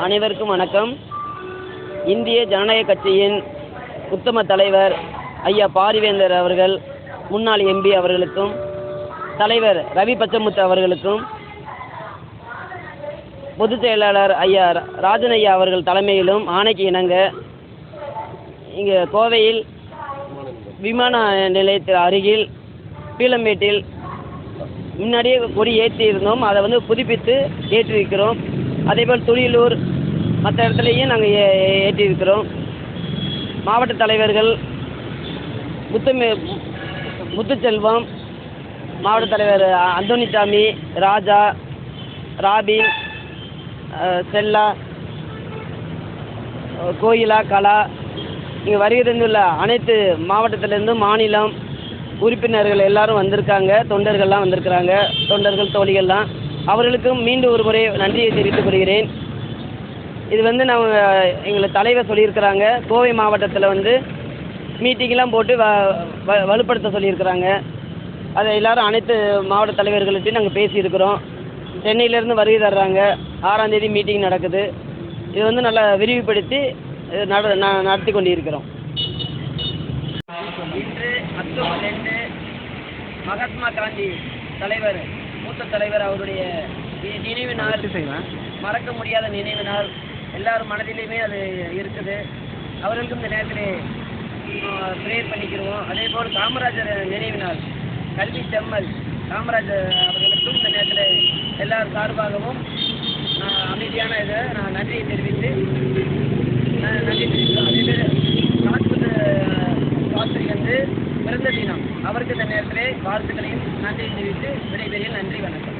அனைவருக்கும் வணக்கம். இந்திய ஜனநாயக கட்சியின் உத்தம தலைவர் ஐயா பாரிவேந்தர் அவர்கள், முன்னாள் எம்பி அவர்களுக்கும், தலைவர் ரவி பச்சமுத்து அவர்களுக்கும், பொதுச் செயலாளர் ஐயா ராஜன் ஐயா அவர்கள் தலைமையிலும் ஆணைக்கு இணங்க இங்கே கோவையில் விமான நிலையத்தில் அருகில் பீளம்பேட்டில் முன்னாடியே கொடி ஏற்றி இருந்தோம். அதை புதுப்பித்து ஏற்றிருக்கிறோம். அதேபோல் துடியலூர் மற்ற இடத்துலையும் நாங்கள் ஏற்றிருக்கிறோம். மாவட்ட தலைவர்கள் முத்துச்செல்வம், மாவட்ட தலைவர் அந்தோனிசாமி, ராஜா, ராபின், செல்லா, கோயிலா, கலா, இங்கே வருகை தந்துள்ள அனைத்து மாவட்டத்திலேருந்தும் மாநிலம் உறுப்பினர்கள் எல்லாரும் வந்திருக்காங்க. தொண்டர்கள்லாம் வந்திருக்கிறாங்க. தொண்டர்கள், தோழிகள்லாம். அவர்களுக்கும் மீண்டும் ஒரு முறை நன்றியை தெரிவித்துக் கொள்கிறேன். இது நம்ம எங்களை தலைவர் சொல்லியிருக்கிறாங்க. கோவை மாவட்டத்தில் மீட்டிங்லாம் போட்டு வலுப்படுத்த சொல்லியிருக்கிறாங்க. அதை எல்லாரும் அனைத்து மாவட்ட தலைவர்கள்ட்டையும் நாங்கள் பேசியிருக்கிறோம். சென்னையிலேருந்து வருகை தர்றாங்க. 6ஆம் தேதி மீட்டிங் நடக்குது. இது நல்லா விரிவுபடுத்தி நடத்தி கொண்டிருக்கிறோம். இன்று அக்டோபர் 2 மகாத்மா காந்தி தலைவர், மூத்த தலைவர் அவருடைய நினைவு நாள், மறக்க முடியாத நினைவு நாள். எல்லாரும் மனதிலையுமே அது இருக்குது. அவர்களுக்கும் இந்த நேரத்தில் ப்ரேயர் பண்ணிக்கிறோம். அதேபோல் காமராஜர் நினைவு நாள், கல்வி செம்மல் காமராஜர் அவர்களுக்கும் இந்த நேரத்தில் எல்லார் சார்பாகவும் அமைதியான இதை நான் நன்றியை தெரிவித்து அதேமாரி சாஸ்திரி பிறந்த தினம், அவருக்கு இந்த நேரத்தில் வாழ்த்துக்களையும் நன்றியை தெரிவித்து விடைபெறுகிறேன். நன்றி, வணக்கம்.